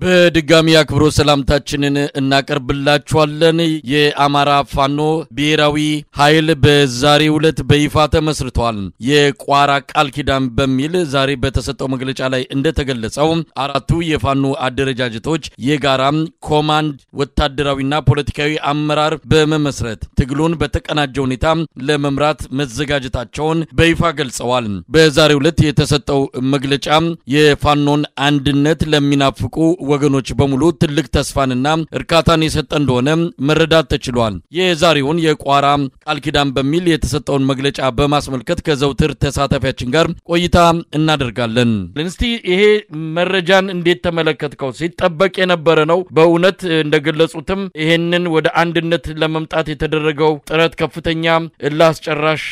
በድጋሚ አክብሮ ሰላምታችንን እናቀርብላችኋለን። የአማራ ፋኖ ብሔራዊ ኃይል በዛሬው ዕለት በይፋ ተመስርቷል። የቋራ ቃል ኪዳን በሚል ዛሬ በተሰጠው መግለጫ ላይ እንደተገለጸው አራቱ የፋኖ አደረጃጀቶች የጋራ ኮማንድ ወታደራዊና ፖለቲካዊ አመራር በመመስረት ትግሉን በተቀናጀ ሁኔታ ለመምራት መዘጋጀታቸውን በይፋ ገልጸዋል። በዛሬው ዕለት የተሰጠው መግለጫ የፋኖን አንድነት ለሚናፍቁ ወገኖች በሙሉ ትልቅ ተስፋንና እርካታን የሰጠ እንደሆነ መረዳት ተችሏል። የዛሬውን የቋራ ቃል ኪዳን በሚል የተሰጠውን መግለጫ በማስመልከት ከዘውትር ተሳታፊያችን ጋር ቆይታ እናደርጋለን። ለንስቲ ይሄ መረጃን እንዴት ተመለከትከው? ሲጠበቅ የነበረ ነው። በእውነት እንደገለጹትም ይሄንን ወደ አንድነት ለመምጣት የተደረገው ጥረት ከፍተኛ ላስጨራሽ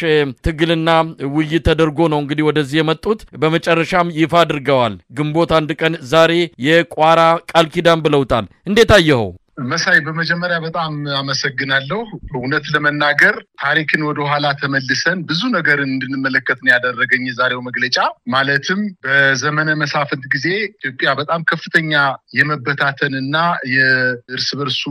ትግልና ውይይት ተደርጎ ነው እንግዲህ ወደዚህ የመጡት። በመጨረሻም ይፋ አድርገዋል። ግንቦት አንድ ቀን ዛሬ የቋራ ቃል ኪዳን ብለውታል። እንዴት አየኸው? መሳይ በመጀመሪያ በጣም አመሰግናለሁ። እውነት ለመናገር ታሪክን ወደ ኋላ ተመልሰን ብዙ ነገር እንድንመለከት ነው ያደረገኝ የዛሬው መግለጫ። ማለትም በዘመነ መሳፍንት ጊዜ ኢትዮጵያ በጣም ከፍተኛ የመበታተንና የእርስ በርሱ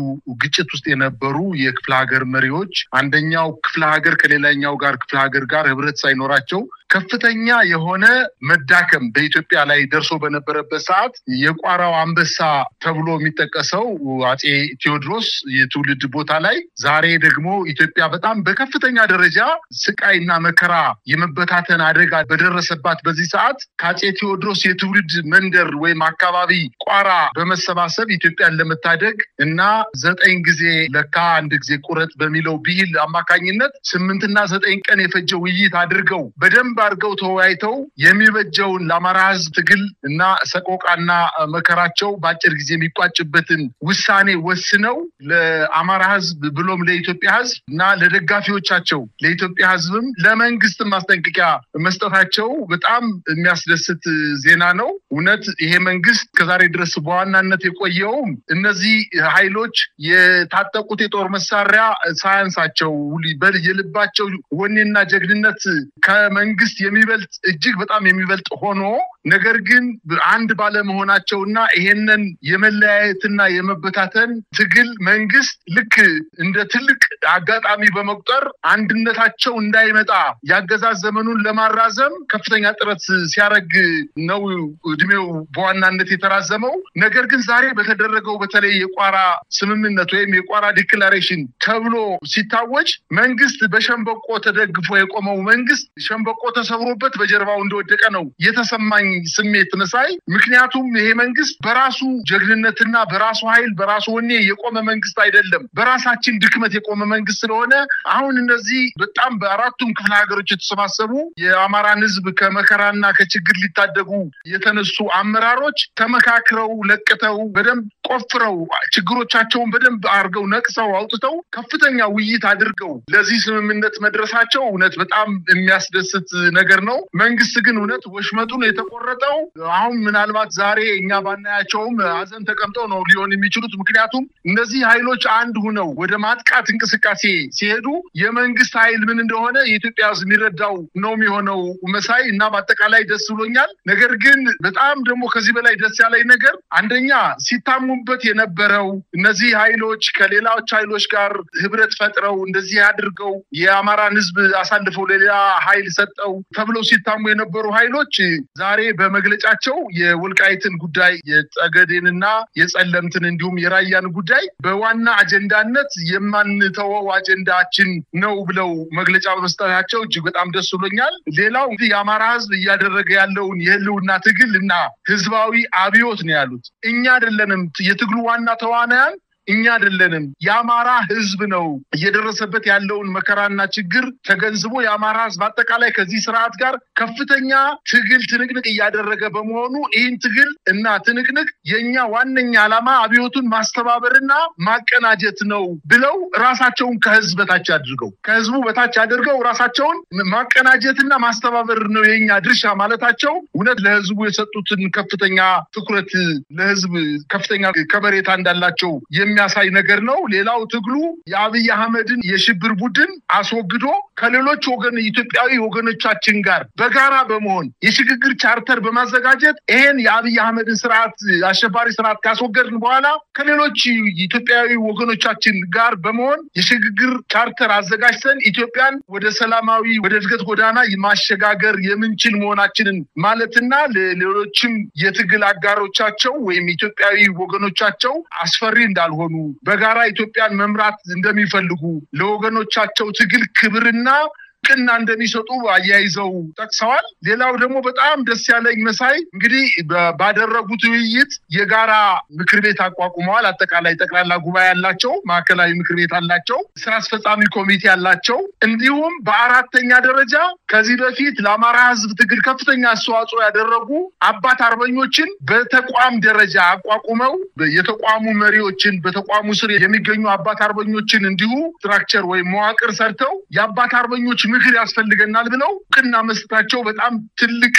ግጭት ውስጥ የነበሩ የክፍለ ሀገር መሪዎች አንደኛው ክፍለ ሀገር ከሌላኛው ክፍለ ሀገር ጋር ህብረት ሳይኖራቸው ከፍተኛ የሆነ መዳከም በኢትዮጵያ ላይ ደርሶ በነበረበት ሰዓት የቋራው አንበሳ ተብሎ የሚጠቀሰው አጼ ቴዎድሮስ የትውልድ ቦታ ላይ ዛሬ ደግሞ ኢትዮጵያ በጣም በከፍተኛ ደረጃ ስቃይና መከራ የመበታተን አደጋ በደረሰባት በዚህ ሰዓት ከአጼ ቴዎድሮስ የትውልድ መንደር ወይም አካባቢ ቋራ በመሰባሰብ ኢትዮጵያን ለመታደግ እና 9 ጊዜ ለካ አንድ ጊዜ ቁረጥ በሚለው ብሂል አማካኝነት 8 እና 9 ቀን የፈጀ ውይይት አድርገው በደንብ አድርገው ተወያይተው የሚበጀውን ለአማራ ህዝብ ትግል እና ሰቆቃና መከራቸው በአጭር ጊዜ የሚቋጭበትን ውሳኔ ወስነው ለአማራ ህዝብ ብሎም ለኢትዮጵያ ህዝብ እና ለደጋፊዎቻቸው ለኢትዮጵያ ህዝብም ለመንግስት ማስጠንቀቂያ መስጠታቸው በጣም የሚያስደስት ዜና ነው። እውነት ይሄ መንግስት ከዛሬ ድረስ በዋናነት የቆየው እነዚህ ኃይሎች የታጠቁት የጦር መሳሪያ ሳያንሳቸው የልባቸው ወኔና ጀግንነት ከመንግስት የሚበልጥ እጅግ በጣም የሚበልጥ ሆኖ ነገር ግን አንድ ባለመሆናቸውና ይሄንን የመለያየትና የመበታተን ትግል መንግስት ልክ እንደ ትልቅ አጋጣሚ በመቁጠር አንድነታቸው እንዳይመጣ ያገዛዝ ዘመኑን ለማራዘም ከፍተኛ ጥረት ሲያደርግ ነው እድሜው በዋናነት የተራዘመው። ነገር ግን ዛሬ በተደረገው በተለይ የቋራ ስምምነት ወይም የቋራ ዲክላሬሽን ተብሎ ሲታወጅ መንግስት በሸንበቆ ተደግፎ የቆመው መንግስት ሸንበቆ ተሰብሮበት በጀርባው እንደወደቀ ነው የተሰማኝ ስሜት መሳይ። ምክንያቱም ይሄ መንግስት በራሱ ጀግንነትና በራሱ ኃይል በራሱ ወኔ የቆመ መንግስት አይደለም፣ በራሳችን ድክመት የቆመ መንግስት ስለሆነ አሁን እነዚህ በጣም በአራቱም ክፍለ ሀገሮች የተሰባሰቡ የአማራን ህዝብ ከመከራና ከችግር ሊታደጉ የተነሱ አመራሮች ተመካክረው ለቅተው በደንብ ቆፍረው ችግሮቻቸውን በደንብ አርገው ነቅሰው አውጥተው ከፍተኛ ውይይት አድርገው ለዚህ ስምምነት መድረሳቸው እውነት በጣም የሚያስደስት ነገር ነው። መንግስት ግን እውነት ወሽመጡን የተቆረጠው አሁን ምናልባት ዛሬ እኛ ባናያቸውም አዘን ተቀምጠው ነው ሊሆን የሚችሉት። ምክንያቱም እነዚህ ኃይሎች አንድ ሆነው ወደ ማጥቃት እንቅስቃሴ ሲሄዱ የመንግስት ኃይል ምን እንደሆነ የኢትዮጵያ ህዝብ የሚረዳው ነው የሚሆነው መሳይ እና በአጠቃላይ ደስ ብሎኛል። ነገር ግን በጣም ደግሞ ከዚህ በላይ ደስ ያለኝ ነገር አንደኛ ሲታሙበት የነበረው እነዚህ ኃይሎች ከሌላዎች ኃይሎች ጋር ህብረት ፈጥረው እንደዚህ አድርገው የአማራን ህዝብ አሳልፈው ለሌላ ኃይል ሰጠው ተብለው ሲታሙ የነበሩ ኃይሎች ዛሬ በመግለጫቸው የወልቃይትን ጉዳይ የጠገዴንና የጸለምትን እንዲሁም የራያን ጉዳይ በዋና አጀንዳነት የማንተወው አጀንዳችን ነው ብለው መግለጫ በመስጠታቸው እጅግ በጣም ደስ ብሎኛል። ሌላው እንግዲህ የአማራ ህዝብ እያደረገ ያለውን የህልውና ትግልና ህዝባዊ አብዮት ነው ያሉት። እኛ አይደለንም የትግሉ ዋና ተዋናያን፣ እኛ አይደለንም የአማራ ህዝብ ነው እየደረሰበት ያለውን መከራና ችግር ተገንዝቦ የአማራ ህዝብ አጠቃላይ ከዚህ ስርዓት ጋር ከፍተኛ ትግል ትንቅንቅ እያደረገ በመሆኑ ይህን ትግል እና ትንቅንቅ የኛ ዋነኛ ዓላማ አብዮቱን ማስተባበርና ማቀናጀት ነው ብለው ራሳቸውን ከህዝብ በታች አድርገው ራሳቸውን ማቀናጀትና ማስተባበር ነው የኛ ድርሻ ማለታቸው እውነት ለህዝቡ የሰጡትን ከፍተኛ ትኩረት ለህዝብ ከፍተኛ ከበሬታ እንዳላቸው የሚያሳይ ነገር ነው። ሌላው ትግሉ የአብይ አህመድን የሽብር ቡድን አስወግዶ ከሌሎች ኢትዮጵያዊ ወገኖቻችን ጋር በጋራ በመሆን የሽግግር ቻርተር በማዘጋጀት ይሄን የአብይ አህመድን ስርዓት አሸባሪ ስርዓት ካስወገድን በኋላ ከሌሎች ኢትዮጵያዊ ወገኖቻችን ጋር በመሆን የሽግግር ቻርተር አዘጋጅተን ኢትዮጵያን ወደ ሰላማዊ ወደ እድገት ጎዳና ማሸጋገር የምንችል መሆናችንን ማለትና ለሌሎችም የትግል አጋሮቻቸው ወይም ኢትዮጵያዊ ወገኖቻቸው አስፈሪ እንዳልሆኑ በጋራ ኢትዮጵያን መምራት እንደሚፈልጉ ለወገኖቻቸው ትግል ክብርና ቅና እንደሚሰጡ አያይዘው ጠቅሰዋል። ሌላው ደግሞ በጣም ደስ ያለኝ መሳይ እንግዲህ ባደረጉት ውይይት የጋራ ምክር ቤት አቋቁመዋል። አጠቃላይ ጠቅላላ ጉባኤ ያላቸው ማዕከላዊ ምክር ቤት አላቸው፣ ስራ አስፈጻሚ ኮሚቴ ያላቸው፣ እንዲሁም በአራተኛ ደረጃ ከዚህ በፊት ለአማራ ህዝብ ትግል ከፍተኛ አስተዋጽኦ ያደረጉ አባት አርበኞችን በተቋም ደረጃ አቋቁመው የተቋሙ መሪዎችን በተቋሙ ስር የሚገኙ አባት አርበኞችን እንዲሁ ስትራክቸር ወይ መዋቅር ሰርተው የአባት አርበኞች ምክር ያስፈልገናል ብለው ቅና መስጠታቸው በጣም ትልቅ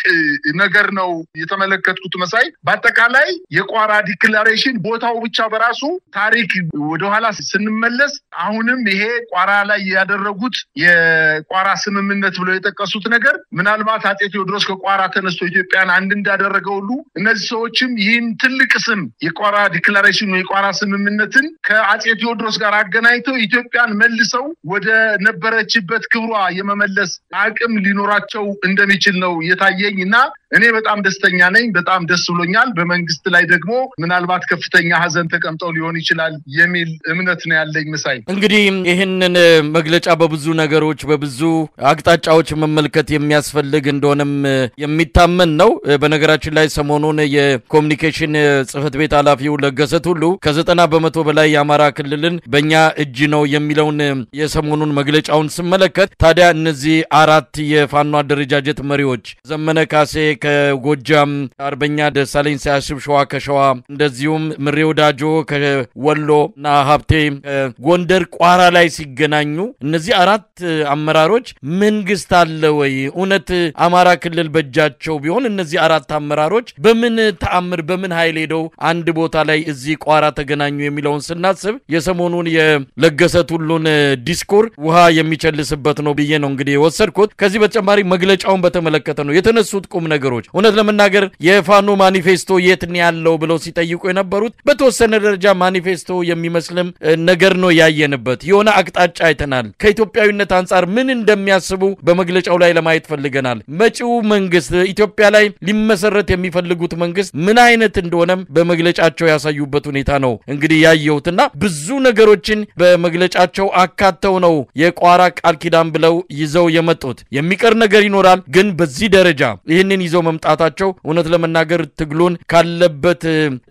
ነገር ነው የተመለከቱት መሳይ። በአጠቃላይ የቋራ ዲክላሬሽን ቦታው ብቻ በራሱ ታሪክ ወደ ኋላ ስንመለስ አሁንም ይሄ ቋራ ላይ ያደረጉት የቋራ ስምምነት ብለው የጠቀሱት ነገር ምናልባት አጼ ቴዎድሮስ ከቋራ ተነስቶ ኢትዮጵያን አንድ እንዳደረገው ሁሉ እነዚህ ሰዎችም ይህን ትልቅ ስም የቋራ ዲክላሬሽን የቋራ ስምምነትን ከአጼ ቴዎድሮስ ጋር አገናኝተው ኢትዮጵያን መልሰው ወደ ነበረችበት ክብሯ የመመለስ አቅም ሊኖራቸው እንደሚችል ነው የታየኝና እኔ በጣም ደስተኛ ነኝ። በጣም ደስ ብሎኛል። በመንግስት ላይ ደግሞ ምናልባት ከፍተኛ ሀዘን ተቀምጠው ሊሆን ይችላል የሚል እምነት ነው ያለኝ መሳይ። እንግዲህ ይህንን መግለጫ በብዙ ነገሮች በብዙ አቅጣጫዎች መመልከት የሚያስፈልግ እንደሆነም የሚታመን ነው። በነገራችን ላይ ሰሞኑን የኮሙኒኬሽን ጽህፈት ቤት ኃላፊው ለገሰት ሁሉ ከ90% በላይ የአማራ ክልልን በእኛ እጅ ነው የሚለውን የሰሞኑን መግለጫውን ስመለከት ታዲያ እነዚህ አራት የፋኖ አደረጃጀት መሪዎች ዘመነ ካሴ ከጎጃም፣ አርበኛ ደሳለኝ ሳያስብ ሸዋ ከሸዋ፣ እንደዚሁም ምሬ ወዳጆ ከወሎና ሀብቴ ጎንደር ቋራ ላይ ሲገናኙ እነዚህ አራት አመራሮች መንግስት አለ ወይ? እውነት አማራ ክልል በእጃቸው ቢሆን እነዚህ አራት አመራሮች በምን ተአምር በምን ኃይል ሄደው አንድ ቦታ ላይ እዚህ ቋራ ተገናኙ የሚለውን ስናስብ የሰሞኑን የለገሰት ሁሉን ዲስኩር ውሃ የሚቸልስበት ነው ብዬ ነው እንግዲህ ወሰድኩት። ከዚህ በተጨማሪ መግለጫውን በተመለከተ ነው የተነሱት ቁም ነገሮች። እውነት ለመናገር የፋኖ ማኒፌስቶ የት ነው ያለው ብለው ሲጠይቁ የነበሩት በተወሰነ ደረጃ ማኒፌስቶ የሚመስልም ነገር ነው ያየንበት። የሆነ አቅጣጫ አይተናል። ከኢትዮጵያዊነት አንጻር ምን እንደሚያስቡ በመግለጫው ላይ ለማየት ፈልገናል። መጪው መንግስት ኢትዮጵያ ላይ ሊመሰረት የሚፈልጉት መንግስት ምን አይነት እንደሆነም በመግለጫቸው ያሳዩበት ሁኔታ ነው እንግዲህ ያየሁትና ብዙ ነገሮችን በመግለጫቸው አካተው ነው የቋራ ቃል ኪዳን ብለው ይዘው የመጡት። የሚቀር ነገር ይኖራል፣ ግን በዚህ ደረጃ ይህንን ይዘው መምጣታቸው እውነት ለመናገር ትግሉን ካለበት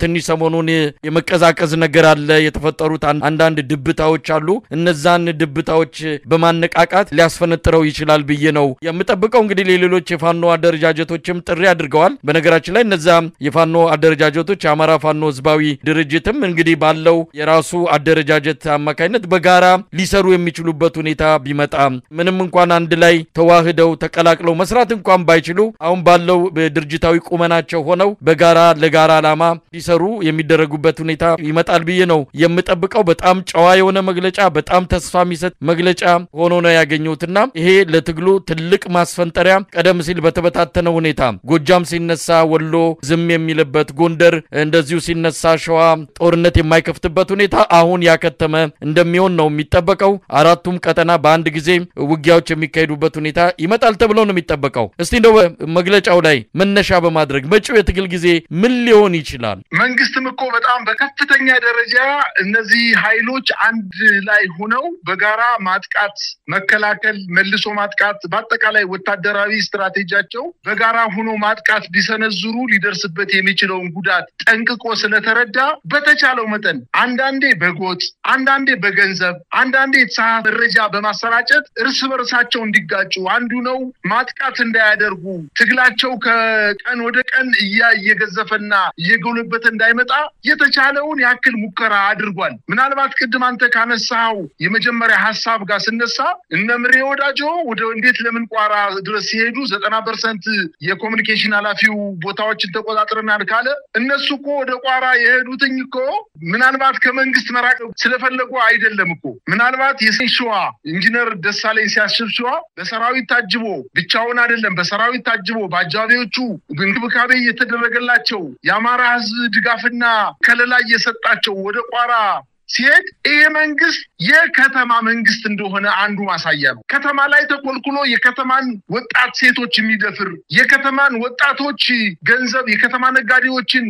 ትንሽ ሰሞኑን የመቀዛቀዝ ነገር አለ። የተፈጠሩት አንዳንድ ድብታዎች አሉ። እነዛን ድብታዎች በማነቃቃት ሊያስፈነጥረው ይችላል ብዬ ነው የምጠብቀው። እንግዲህ ሌሎች የፋኖ አደረጃጀቶችም ጥሪ አድርገዋል። በነገራችን ላይ እነዛ የፋኖ አደረጃጀቶች የአማራ ፋኖ ህዝባዊ ድርጅትም እንግዲህ ባለው የራሱ አደረጃጀት አማካይነት በጋራ ሊሰሩ የሚችሉበት ሁኔታ ቢመጣ ምንም እንኳን አንድ ላይ ተዋህደው ተቀላቅለው መስራት እንኳን ባይችሉ አሁን ባለው ድርጅታዊ ቁመናቸው ሆነው በጋራ ለጋራ ዓላማ ሊሰሩ የሚደረጉበት ሁኔታ ይመጣል ብዬ ነው የምጠብቀው። በጣም ጨዋ የሆነ መግለጫ፣ በጣም ተስፋ የሚሰጥ መግለጫ ሆኖ ነው ያገኘሁትና ይሄ ለትግሉ ትልቅ ማስፈንጠሪያ ቀደም ሲል በተበታተነ ሁኔታ ጎጃም ሲነሳ ወሎ ዝም የሚልበት፣ ጎንደር እንደዚሁ ሲነሳ ሸዋ ጦርነት የማይከፍትበት ሁኔታ አሁን ያከተመ እንደሚሆን ነው የሚጠበቀው። አራቱም ቀጠና በአንድ ጊዜ ውጊያዎች የሚካሄዱበት ሁኔታ ይመጣል ተብሎ ነው የሚጠበቀው። እስቲ እንደው መግለጫው ላይ መነሻ በማድረግ መጪው የትግል ጊዜ ምን ሊሆን ይችላል? መንግስትም እኮ በጣም በከፍተኛ ደረጃ እነዚህ ኃይሎች አንድ ላይ ሆነው በጋራ ማጥቃት፣ መከላከል፣ መልሶ ማጥቃት በአጠቃላይ ወታደራዊ ስትራቴጂያቸው በጋራ ሆኖ ማጥቃት ቢሰነዝሩ ሊደርስበት የሚችለውን ጉዳት ጠንቅቆ ስለተረዳ በተቻለው መጠን አንዳንዴ በጎጥ አንዳንዴ በገንዘብ አንዳንዴ የተሳሳተ መረጃ በማሰራጨት እርስ በርሳቸው እንዲጋጩ አንዱ ነው ማጥቃት እንዳያደርጉ ትግላቸው ከቀን ወደ ቀን እየገዘፈና እየጎለበተ እንዳይመጣ የተቻለውን ያክል ሙከራ አድርጓል። ምናልባት ቅድም አንተ ካነሳው የመጀመሪያ ሐሳብ ጋር ስነሳ እነምሬ ወዳጆ ወደ እንዴት ለምን ቋራ ድረስ ሲሄዱ 90% የኮሙኒኬሽን ኃላፊው ቦታዎችን ተቆጣጥረናል ካለ እነሱኮ ወደ ቋራ የሄዱትኝ እኮ ምናልባት ከመንግስት መራቅ ስለፈለጉ አይደለም እኮ ምናልባት የሴንሽዋ ኢንጂነር ደሳለኝ ሲያስብሽዋ በሰራዊት ታጅቦ ብቻውን አይደለም በሰራዊት ታጅቦ ባጃቢዎቹ እንክብካቤ የተደረገላቸው የአማራ ህዝብ ድጋፍና ከለላ እየሰጣቸው ወደ ቋራ ሲሄድ ይሄ መንግስት የከተማ መንግስት እንደሆነ አንዱ ማሳያ ነው። ከተማ ላይ ተቆልቁሎ የከተማን ወጣት ሴቶች የሚደፍር የከተማን ወጣቶች ገንዘብ የከተማ ነጋዴዎችን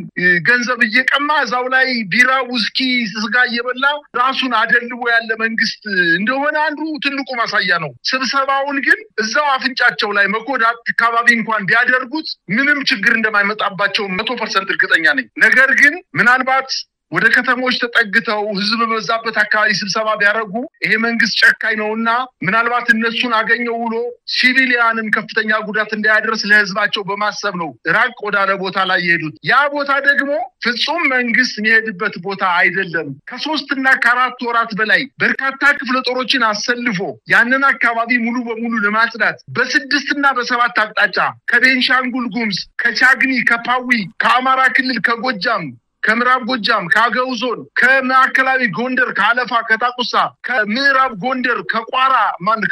ገንዘብ እየቀማ እዛው ላይ ቢራ ውስኪ ስጋ እየበላ ራሱን አደልቦ ያለ መንግስት እንደሆነ አንዱ ትልቁ ማሳያ ነው። ስብሰባውን ግን እዛው አፍንጫቸው ላይ መኮዳት አካባቢ እንኳን ቢያደርጉት ምንም ችግር እንደማይመጣባቸው 100% እርግጠኛ ነኝ። ነገር ግን ምናልባት ወደ ከተሞች ተጠግተው ህዝብ በዛበት አካባቢ ስብሰባ ቢያደርጉ ይሄ መንግስት ጨካኝ ነውና ምናልባት እነሱን አገኘው ብሎ ሲቪሊያንን ከፍተኛ ጉዳት እንዳያደርስ ለህዝባቸው በማሰብ ነው ራቅ ወዳለ ቦታ ላይ የሄዱት። ያ ቦታ ደግሞ ፍጹም መንግስት የሚሄድበት ቦታ አይደለም። ከ3 እና ከ4 ወራት በላይ በርካታ ክፍለ ጦሮችን አሰልፎ ያንን አካባቢ ሙሉ በሙሉ ለማጽዳት በ6 እና በ7 አቅጣጫ ከቤንሻንጉል ጉሙዝ ከቻግኒ ከፓዊ ከአማራ ክልል ከጎጃም ከምዕራብ ጎጃም ከአገው ዞን ከማዕከላዊ ጎንደር ከአለፋ ከታቁሳ ከምዕራብ ጎንደር ከቋራ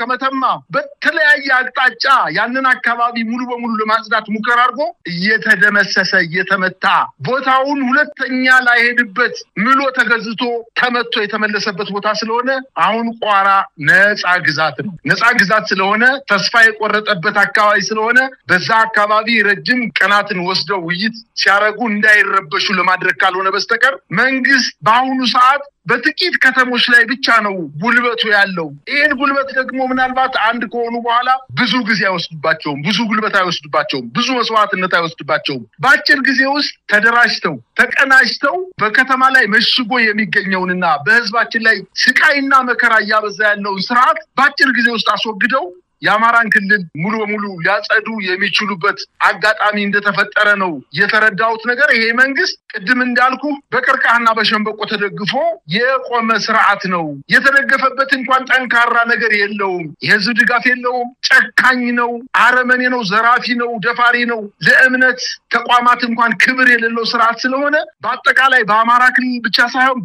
ከመተማ በተለያየ አቅጣጫ ያንን አካባቢ ሙሉ በሙሉ ለማጽዳት ሙከራ አድርጎ እየተደመሰሰ እየተመታ ቦታውን ሁለተኛ ላይ ሄድበት ምሎ ተገዝቶ ተመቶ የተመለሰበት ቦታ ስለሆነ አሁን ቋራ ነፃ ግዛት ነው። ነፃ ግዛት ስለሆነ ተስፋ የቆረጠበት አካባቢ ስለሆነ በዛ አካባቢ ረጅም ቀናትን ወስደው ውይይት ሲያረጉ እንዳይረበሹ ለማድረግ ካልሆነ በስተቀር መንግስት በአሁኑ ሰዓት በጥቂት ከተሞች ላይ ብቻ ነው ጉልበቱ ያለው። ይሄን ጉልበት ደግሞ ምናልባት አንድ ከሆኑ በኋላ ብዙ ጊዜ አይወስድባቸውም፣ ብዙ ጉልበት አይወስድባቸውም፣ ብዙ መስዋዕትነት አይወስድባቸውም። በአጭር ጊዜ ውስጥ ተደራጅተው ተቀናጅተው በከተማ ላይ መሽጎ የሚገኘውንና በህዝባችን ላይ ስቃይና መከራ እያበዛ ያለውን ስርዓት በአጭር ጊዜ ውስጥ አስወግደው የአማራን ክልል ሙሉ በሙሉ ሊያጸዱ የሚችሉበት አጋጣሚ እንደተፈጠረ ነው የተረዳሁት ነገር። ይሄ መንግስት ቅድም እንዳልኩ በቀርቃህና በሸንበቆ ተደግፎ የቆመ ስርዓት ነው። የተደገፈበት እንኳን ጠንካራ ነገር የለውም። የህዝብ ድጋፍ የለውም። ጨካኝ ነው፣ አረመኔ ነው፣ ዘራፊ ነው፣ ደፋሪ ነው። ለእምነት ተቋማት እንኳን ክብር የሌለው ስርዓት ስለሆነ በአጠቃላይ በአማራ ክልል ብቻ ሳይሆን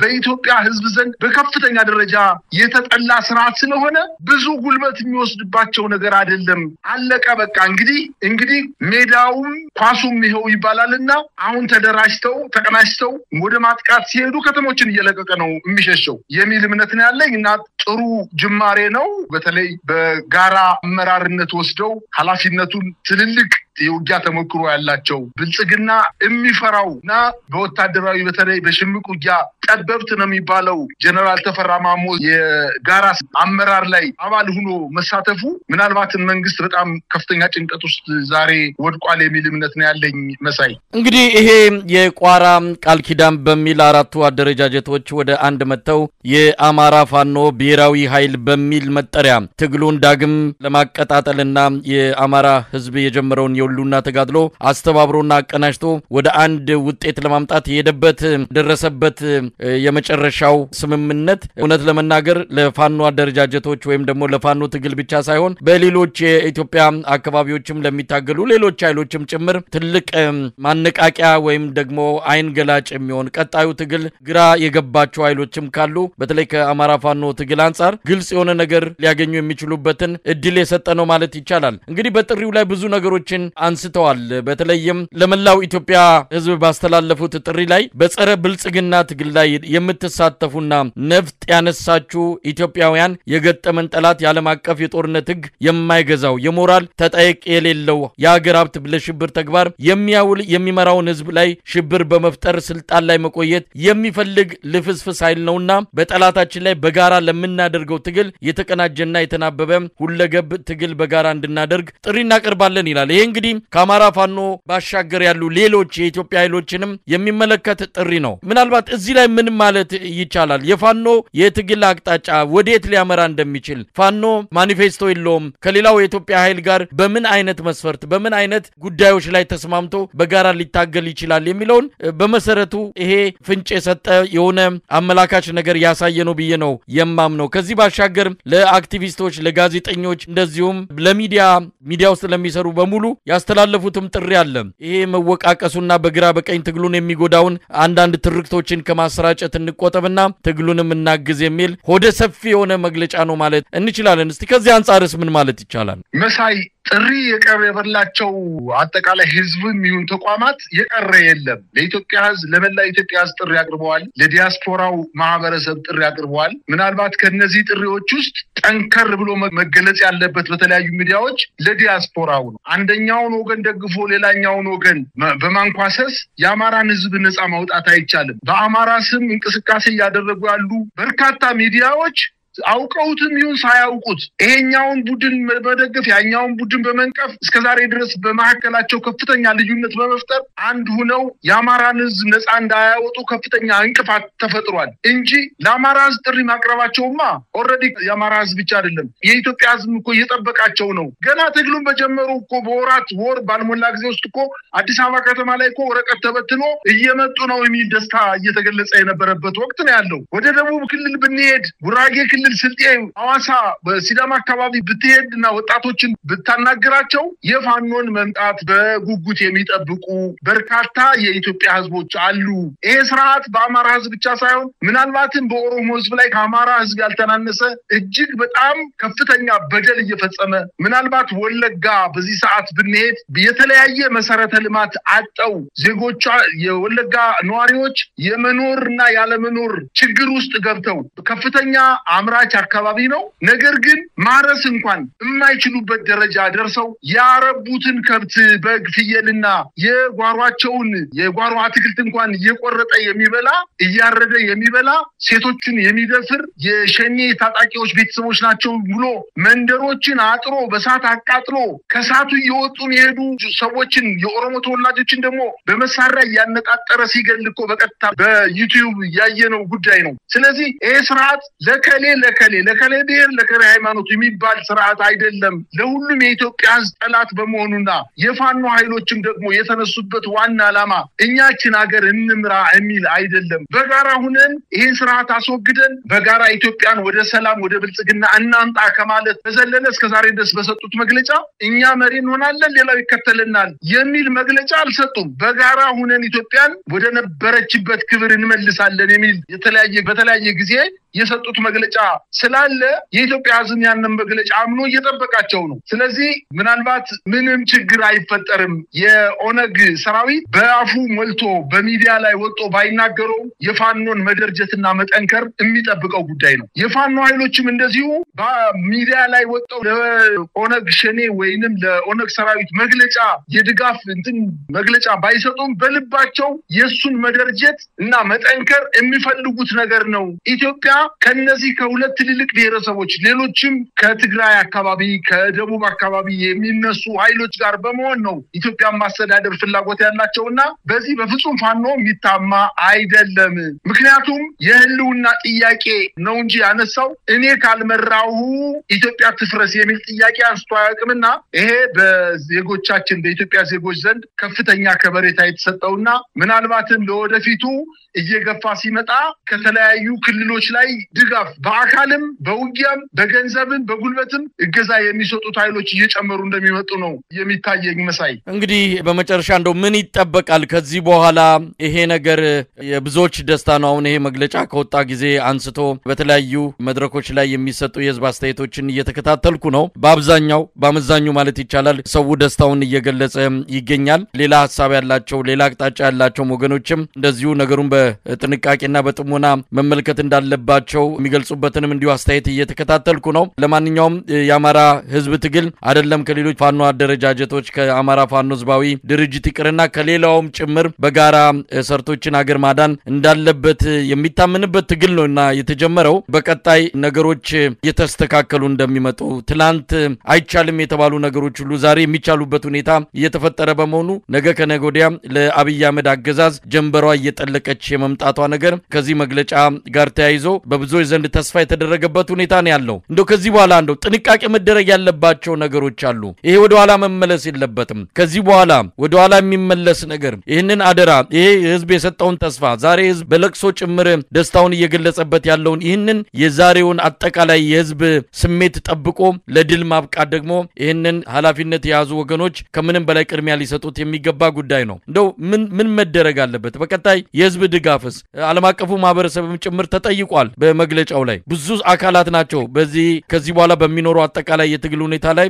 በኢትዮጵያ ህዝብ ዘንድ በከፍተኛ ደረጃ የተጠላ ስርዓት ስለሆነ ብዙ ጉልበት የሚወስድባቸው ነገር አይደለም። አለቀ በቃ። እንግዲህ ሜዳውም ኳሱም ይሄው ይባላልና አሁን ተደራጅተው ተቀናጅተው ወደ ማጥቃት ሲሄዱ ከተሞችን እየለቀቀ ነው የሚሸሸው የሚል እምነት ነው ያለኝ እና ጥሩ ጅማሬ ነው። በተለይ በጋራ አመራርነት ወስደው ኃላፊነቱን ትልልቅ የውጊያ ተሞክሮ ያላቸው ብልጽግና የሚፈራውና በወታደራዊ በተለይ በሽምቅ ውጊያ ጠበብት ነው የሚባለው ጀነራል ተፈራ ማሞ የጋራ አመራር ላይ አባል ሆኖ መሳተፉ ምናልባት መንግስት በጣም ከፍተኛ ጭንቀት ውስጥ ዛሬ ወድቋል የሚል እምነት ነው ያለኝ። መሳይ እንግዲህ ይሄ የቋራ ቃል ኪዳን በሚል 4 አደረጃጀቶች ወደ አንድ መተው የአማራ ፋኖ ብሔራዊ ኃይል በሚል መጠሪያ ትግሉን ዳግም ለማቀጣጠልና የአማራ ህዝብ የጀመረውን የሁሉና ተጋድሎ አስተባብሮና አቀናጅቶ ወደ አንድ ውጤት ለማምጣት የሄደበት ደረሰበት የመጨረሻው ስምምነት እውነት ለመናገር ለፋኖ አደረጃጀቶች ወይም ደግሞ ለፋኖ ትግል ብቻ ሳይሆን በሌሎች የኢትዮጵያ አካባቢዎችም ለሚታገሉ ሌሎች ኃይሎችም ጭምር ትልቅ ማነቃቂያ ወይም ደግሞ አይን ገላጭ የሚሆን ቀጣዩ ትግል ግራ የገባቸው ኃይሎችም ካሉ በተለይ ከአማራ ፋኖ ትግል አንፃር ግልጽ የሆነ ነገር ሊያገኙ የሚችሉበትን እድል የሰጠ ነው ማለት ይቻላል። እንግዲህ በጥሪው ላይ ብዙ ነገሮችን አንስተዋል። በተለይም ለመላው ኢትዮጵያ ህዝብ ባስተላለፉት ጥሪ ላይ በጸረ ብልጽግና ትግል ላይ የምትሳተፉና ነፍጥ ያነሳችሁ ኢትዮጵያውያን የገጠመን ጠላት የዓለም አቀፍ የጦርነት ህግ የማይገዛው የሞራል ተጠያቂ የሌለው የሀገር ሀብት ለሽብር ተግባር የሚያውል የሚመራውን ህዝብ ላይ ሽብር በመፍጠር ስልጣን ላይ መቆየት የሚፈልግ ልፍስፍስ ኃይል ነውና በጠላታችን ላይ በጋራ ለምናደርገው ትግል የተቀናጀና የተናበበ ሁለገብ ትግል በጋራ እንድናደርግ ጥሪ እናቀርባለን ይላል። ይሄ እንግዲህ እንግዲህ ከአማራ ፋኖ ባሻገር ያሉ ሌሎች የኢትዮጵያ ኃይሎችንም የሚመለከት ጥሪ ነው። ምናልባት እዚህ ላይ ምን ማለት ይቻላል? የፋኖ የትግል አቅጣጫ ወዴት ሊያመራ እንደሚችል ፋኖ ማኒፌስቶ የለውም። ከሌላው የኢትዮጵያ ኃይል ጋር በምን አይነት መስፈርት በምን አይነት ጉዳዮች ላይ ተስማምቶ በጋራ ሊታገል ይችላል የሚለውን በመሰረቱ ይሄ ፍንጭ የሰጠ የሆነ አመላካች ነገር ያሳየ ነው ብዬ ነው የማምነው። ከዚህ ባሻገር ለአክቲቪስቶች፣ ለጋዜጠኞች እንደዚሁም ለሚዲያ ውስጥ ለሚሰሩ በሙሉ ያስተላለፉትም ጥሪ አለ። ይሄ መወቃቀሱና በግራ በቀኝ ትግሉን የሚጎዳውን አንዳንድ ትርክቶችን ከማሰራጨት እንቆጠብና ትግሉንም እናግዝ የሚል ሆደ ሰፊ የሆነ መግለጫ ነው ማለት እንችላለን። እስቲ ከዚህ አንጻርስ ምን ማለት ይቻላል? መሳይ ጥሪ የቀረበላቸው አጠቃላይ ህዝብም ይሁን ተቋማት የቀረ የለም። ለኢትዮጵያ ህዝብ ለመላ ኢትዮጵያ ህዝብ ጥሪ አቅርበዋል። ለዲያስፖራው ማህበረሰብ ጥሪ አቅርበዋል። ምናልባት ከነዚህ ጥሪዎች ውስጥ ጠንከር ብሎ መገለጽ ያለበት በተለያዩ ሚዲያዎች ለዲያስፖራው ነው። አንደኛውን ወገን ደግፎ ሌላኛውን ወገን በማንኳሰስ የአማራን ህዝብ ነፃ ማውጣት አይቻልም። በአማራ ስም እንቅስቃሴ ያደረጉ ያሉ በርካታ ሚዲያዎች አውቀውትም ይሁን ሳያውቁት ይሄኛውን ቡድን በመደገፍ ያኛውን ቡድን በመንቀፍ እስከዛሬ ድረስ በመሐከላቸው ከፍተኛ ልዩነት በመፍጠር አንድ ሆነው የአማራን ህዝብ ነፃ እንዳያወጡ ከፍተኛ እንቅፋት ተፈጥሯል እንጂ ለአማራ ህዝብ ጥሪ ማቅረባቸውማ ኦልሬዲ የአማራ ህዝብ ብቻ አይደለም የኢትዮጵያ ህዝብ እኮ እየጠበቃቸው ነው። ገና ትግሉን በጀመሩ እኮ ወር ባልሞላ ጊዜ ውስጥ እኮ አዲስ አበባ ከተማ ላይ እኮ ወረቀት ተበትኖ እየመጡ ነው የሚል ደስታ እየተገለጸ የነበረበት ወቅት ነው ያለው። ወደ ደቡብ ክልል ብንሄድ ጉራጌ ክልል ስልጤ፣ ሐዋሳ፣ በሲዳማ አካባቢ ብትሄድና ወጣቶችን ብታናገራቸው የፋኖን መምጣት በጉጉት የሚጠብቁ በርካታ የኢትዮጵያ ህዝቦች አሉ። ይሄ ስርዓት በአማራ ህዝብ ብቻ ሳይሆን ምናልባትም በኦሮሞ ህዝብ ላይ ከአማራ ህዝብ ያልተናነሰ እጅግ በጣም ከፍተኛ በደል እየፈጸመ ምናልባት ወለጋ በዚህ ሰዓት ብንሄድ የተለያየ መሰረተ ልማት አጠው ዜጎቿ የወለጋ ነዋሪዎች የመኖርና ያለመኖር ችግር ውስጥ ገብተው ከፍተኛ አምራች አካባቢ ነው። ነገር ግን ማረስ እንኳን የማይችሉበት ደረጃ ደርሰው ያረቡትን ከብት በግ ፍየልና የጓሯቸውን የጓሮ አትክልት እንኳን እየቆረጠ የሚበላ እያረደ የሚበላ ሴቶችን የሚደፍር የሸኔ ታጣቂዎች ቤተሰቦች ናቸው ብሎ መንደሮችን አጥሮ በሳት አቃጥሎ ከሳቱ እየወጡን የሄዱ ሰዎችን የኦሮሞ ተወላጆችን ደግሞ በመሳሪያ ያነጣጠረ ሲገል እኮ በቀጥታ በዩቲዩብ ያየነው ጉዳይ ነው። ስለዚህ ይሄ ስርዓት ለከሌ ብሔር ለከሌ ሃይማኖት የሚባል ስርዓት አይደለም። ለሁሉም የኢትዮጵያ ህዝብ ጠላት በመሆኑና የፋኖ ኃይሎችም ደግሞ የተነሱበት ዋና ዓላማ እኛችን ሀገር እንምራ የሚል አይደለም። በጋራ ሆነን ይሄን ስርዓት አስወግደን በጋራ ኢትዮጵያን ወደ ሰላም ወደ ብልጽግና እናምጣ ከማለት በዘለለ እስከዛሬ ድረስ በሰጡት መግለጫ እኛ መሪ እንሆናለን ሌላው ይከተልናል የሚል መግለጫ አልሰጡም። በጋራ ሆነን ኢትዮጵያን ወደ ነበረችበት ክብር እንመልሳለን የሚል በተለያየ ጊዜ የሰጡት መግለጫ ስላለ የኢትዮጵያ ህዝብ ያንን መግለጫ አምኖ እየጠበቃቸው ነው። ስለዚህ ምናልባት ምንም ችግር አይፈጠርም። የኦነግ ሰራዊት በአፉ ሞልቶ በሚዲያ ላይ ወጥቶ ባይናገረው የፋኖን መደርጀትና መጠንከር የሚጠብቀው ጉዳይ ነው። የፋኖ ኃይሎችም እንደዚሁ በሚዲያ ላይ ወጥተው ለኦነግ ሸኔ ወይንም ለኦነግ ሰራዊት መግለጫ የድጋፍ መግለጫ ባይሰጡም በልባቸው የሱን መደርጀት እና መጠንከር የሚፈልጉት ነገር ነው። ኢትዮጵያ ከነዚህ ከሁለት ትልልቅ ብሔረሰቦች ሌሎችም ከትግራይ አካባቢ ከደቡብ አካባቢ የሚነሱ ኃይሎች ጋር በመሆን ነው ኢትዮጵያን ማስተዳደር ፍላጎት ያላቸውና በዚህ በፍጹም ፋኖ የሚታማ አይደለም። ምክንያቱም የህልውና ጥያቄ ነው እንጂ ያነሳው እኔ ካልመራሁ ኢትዮጵያ ትፍረስ የሚል ጥያቄ አንስቶ አያውቅምና ይሄ በዜጎቻችን በኢትዮጵያ ዜጎች ዘንድ ከፍተኛ ከበሬታ የተሰጠውና ምናልባትም ለወደፊቱ እየገፋ ሲመጣ ከተለያዩ ክልሎች ላይ ድጋፍ በአካልም በውጊያም በገንዘብም በጉልበትም እገዛ የሚሰጡት ኃይሎች እየጨመሩ እንደሚመጡ ነው የሚታየኝ። መሳይ እንግዲህ በመጨረሻ እንደው ምን ይጠበቃል ከዚህ በኋላ? ይሄ ነገር የብዙዎች ደስታ ነው። አሁን ይሄ መግለጫ ከወጣ ጊዜ አንስቶ በተለያዩ መድረኮች ላይ የሚሰጡ የህዝብ አስተያየቶችን እየተከታተልኩ ነው። በአመዛኙ ማለት ይቻላል ሰው ደስታውን እየገለጸ ይገኛል። ሌላ ሐሳብ ያላቸው ሌላ አቅጣጫ ያላቸው ወገኖችም እንደዚሁ ነገሩን በጥንቃቄና በጥሞና መመልከት እንዳለባቸው የሚገልጹበትንም እንዲሁ አስተያየት እየተከታተልኩ ነው። ለማንኛውም የአማራ ህዝብ ትግል አይደለም ከሌሎች ፋኖ አደረጃጀቶች ከአማራ ፋኖ ህዝባዊ ድርጅት ይቅርና ከሌላውም ጭምር በጋራ ሰርቶችን ሀገር ማዳን እንዳለበት የሚታመንበት ትግል ነውና የተጀመረው በቀጣይ ነገሮች እየተስተካከሉ እንደሚመጡ ትላንት አይቻልም የተባሉ ነገሮች ሁሉ ዛሬ የሚቻሉበት ሁኔታ እየተፈጠረ በመሆኑ ነገ ከነገ ወዲያ ለአብይ አህመድ አገዛዝ ጀንበሯ እየጠለቀች የመምጣቷ ነገር ከዚህ መግለጫ ጋር ተያይዞ በብዙዎች ዘንድ ተስፋ የተደረገበት ሁኔታ ነው ያለው። እንደው ከዚህ በኋላ እንደው ጥንቃቄ መደረግ ያለባቸው ነገሮች አሉ። ይሄ ወደ ኋላ መመለስ የለበትም። ከዚህ በኋላ ወደ ኋላ የሚመለስ ነገር ይሄንን አደራ ይሄ ህዝብ የሰጠውን ተስፋ ዛሬ ህዝብ በለቅሶ ጭምር ደስታውን እየገለጸበት ያለውን ይሄንን የዛሬውን አጠቃላይ የህዝብ ስሜት ጠብቆ ለድል ማብቃት ደግሞ ይሄንን ኃላፊነት የያዙ ወገኖች ከምንም በላይ ቅድሚያ ሊሰጡት የሚገባ ጉዳይ ነው። እንደው ምን መደረግ አለበት? በቀጣይ የህዝብ ድጋፍስ ዓለም አቀፉ ማህበረሰብም ጭምር ተጠይቋል። በመግለጫው ላይ ብዙ አካላት ናቸው ከዚህ በኋላ በሚኖሩ አጠቃላይ የትግል ሁኔታ ላይ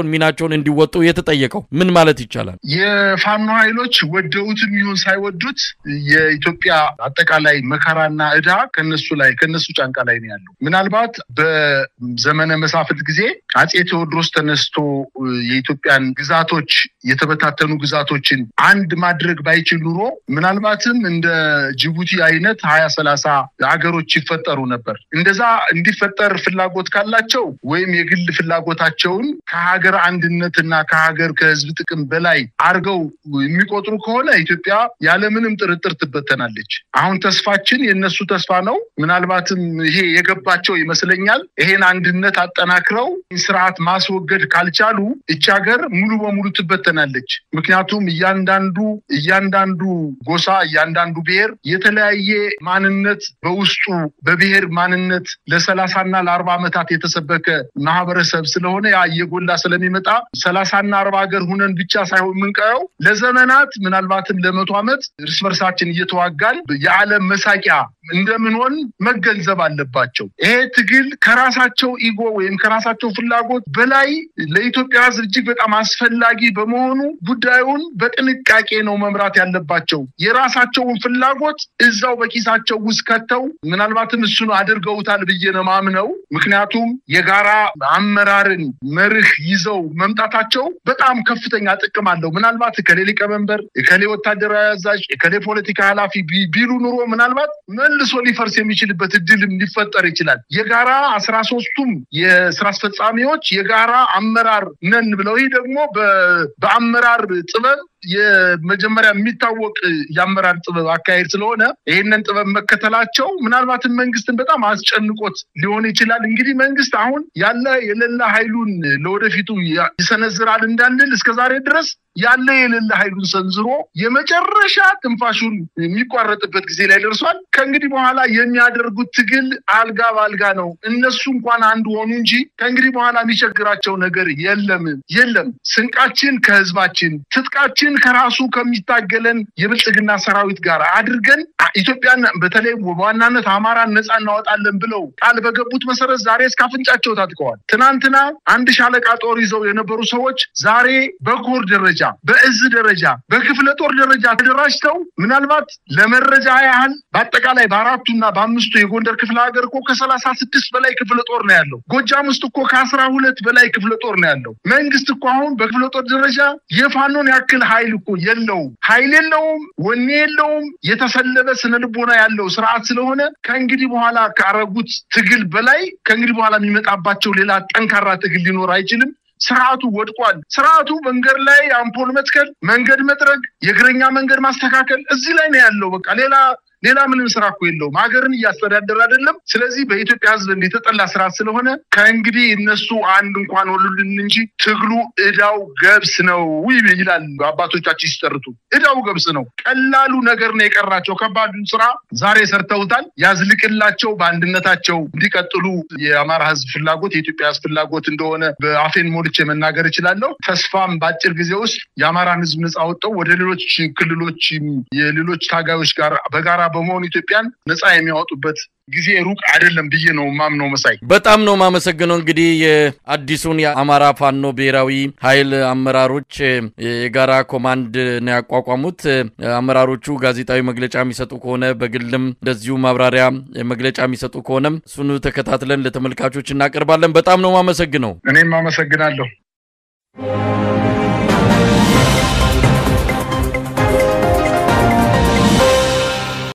ሚናቸውን እንዲወጡ የተጠየቀው ምን ማለት ይቻላል? የፋኖ ኃይሎች ወደውትም ይሁን ሳይወዱት የኢትዮጵያ አጠቃላይ መከራና ዕዳ ከነሱ ጫንቃ ላይ ነው ያለው። ምናልባት በዘመነ መሳፍንት ጊዜ አጼ ቴዎድሮስ ተነስቶ የኢትዮጵያን ግዛቶች የተበታተኑ ግዛቶችን አንድ ማድረግ ባይችል ኑሮ ምናልባትም እንደ ጅቡቲ አይነት 20-30 ሀገሮች ይፈጠሩ ነበር። እንደዛ እንዲፈጠር ፍላጎት ካላቸው ወይም የግል ፍላጎታቸውን ከሀገር አንድነትና ከህዝብ ጥቅም በላይ አርገው የሚቆጥሩ ከሆነ ኢትዮጵያ ያለምንም ጥርጥር ትበተናለች። አሁን ተስፋችን የነሱ ተስፋ ነው። ምናልባትም ይሄ የገባቸው ይመስለኛል። ይሄን አንድነት አጠናክረው ስርዓት ማስወገድ ካልቻሉ እቺ ሀገር ሙሉ በሙሉ ትበተናለች። ምክንያቱም እያንዳንዱ ጎሳ እያንዳንዱ ብሔር የተለያየ ማንነት በውስጡ በብሔር ማንነት ለ30 እና ለ40 ዓመታት የተሰበከ ማህበረሰብ ስለሆነ ያ የጎላ ስለሚመጣ 30 እና 40 ሀገር ሆነን ብቻ ሳይሆን ምንቀየው ለዘመናት ምናልባትም ለ100 ዓመት እርስ በርሳችን እየተዋጋን የዓለም መሳቂያ እንደምንሆን መገንዘብ አለባቸው። ይሄ ትግል ከራሳቸው ኢጎ ወይም ከራሳቸው ፍላጎት በላይ ለኢትዮጵያ ህዝብ እጅግ በጣም አስፈላጊ በመሆኑ ጉዳዩን በጥንቃቄ ነው መምራት ያለባቸው። የራሳቸውን ፍላጎት እዛው በኪሳቸው ውስጥ ከተው ምናልባትም እሱን አድርገውታል ብዬ ነው ማምነው። ምክንያቱም የጋራ አመራርን መርህ ይዘው መምጣታቸው በጣም ከፍተኛ ጥቅም አለው። ምናልባት ከሌ ሊቀመንበር ከሌ ወታደራዊ አዛዥ ከሌ ፖለቲካ ኃላፊ ቢሉ ኑሮ ምናልባት መልሶ ሊፈርስ የሚችልበት እድልም ሊፈጠር ይችላል። የጋራ 13ቱም የሥራ አስፈጻሚዎች የጋራ አመራር ነን ብለው ይሄ ደግሞ በአመራር ጥበብ የመጀመሪያ የሚታወቅ የአመራር ጥበብ አካሄድ ስለሆነ ይሄንን ጥበብ መከተላቸው ምናልባትም መንግስትን በጣም አስጨንቆት ሊሆን ይችላል። እንግዲህ መንግስት አሁን ያለ የሌላ ኃይሉን ለወደፊቱ ይሰነዝራል እንዳንል እስከዛሬ ድረስ ያለ የሌላ ኃይሉን ሰንዝሮ የመጨረሻ ትንፋሹን የሚቋረጥበት ጊዜ ላይ ደርሷል። ከእንግዲህ በኋላ የሚያደርጉት ትግል አልጋ ባልጋ ነው። እነሱ እንኳን አንድ ሆኑ እንጂ ከእንግዲህ በኋላ የሚቸግራቸው ነገር የለም። ስንቃችን ከህዝባችን ትጥቃችን ከራሱ ከሚታገለን የብልጽግና ሰራዊት ጋር አድርገን ኢትዮጵያን በተለይ በዋናነት አማራን ነፃ እናወጣለን ብለው ቃል በገቡት መሰረት ዛሬ እስካፍንጫቸው ታጥቀዋል። ትናንትና አንድ ሻለቃ ጦር ይዘው የነበሩ ሰዎች ዛሬ በኮር ደረጃ በእዝ ደረጃ በክፍለ ጦር ደረጃ ተደራጅተው ምናልባት ለመረጃ ያህል በአጠቃላይ በአራቱና በአምስቱ የጎንደር ክፍለ ሀገር እኮ ከ36 በላይ ክፍለ ጦር ነው ያለው። ጎጃም ውስጥ እኮ ከ12 በላይ ክፍለ ጦር ነው ያለው። መንግስት እኮ አሁን በክፍለ ጦር ደረጃ የፋኖን ያክል ኃይል እኮ የለውም፣ ወኔ የለውም። የተሰለበ ስነልቦና ያለው ስርዓት ስለሆነ ከእንግዲህ በኋላ ካረጉት ትግል በላይ ከእንግዲህ በኋላ የሚመጣባቸው ሌላ ጠንካራ ትግል ሊኖር አይችልም። ስርዓቱ ወድቋል። ስርዓቱ መንገድ ላይ አምፖል መትከል፣ መንገድ መጥረግ፣ የእግረኛ መንገድ ማስተካከል እዚህ ላይ ነው ያለው። በቃ ሌላ ምንም ስራ እኮ የለውም። ሀገርን እያስተዳደረ አይደለም። ስለዚህ በኢትዮጵያ ህዝብ የተጠላ ስርዓት ስለሆነ ከእንግዲህ እነሱ አንድ እንኳን ወሉልን እንጂ ትግሉ እዳው ገብስ ነው ይላል አባቶቻችን ሲጠርቱ። እዳው ገብስ ነው። ቀላሉ ነገር ነው የቀራቸው። ከባዱን ስራ ዛሬ ሰርተውታል። ያዝልቅላቸው፣ በአንድነታቸው እንዲቀጥሉ የአማራ ህዝብ ፍላጎት የኢትዮጵያ ህዝብ ፍላጎት እንደሆነ በአፌን ሞልቼ መናገር እችላለሁ። ተስፋም በአጭር ጊዜ ውስጥ የአማራን ህዝብ ነፃ ወጥተው ወደ ሌሎች ክልሎች የሌሎች ታጋዮች ጋር በጋራ በመሆኑ ኢትዮጵያን ነፃ የሚያወጡበት ጊዜ ሩቅ አይደለም ብዬ ነው ማምነው። መሳይ በጣም ነው ማመሰግነው። እንግዲህ የአዲሱን የአማራ ፋኖ ብሔራዊ ኃይል አመራሮች የጋራ ኮማንድ ነው ያቋቋሙት። አመራሮቹ ጋዜጣዊ መግለጫ የሚሰጡ ከሆነ በግልም እንደዚሁ ማብራሪያ መግለጫ የሚሰጡ ከሆነም እሱን ተከታትለን ለተመልካቾች እናቀርባለን። በጣም ነው ማመሰግነው። እኔም አመሰግናለሁ።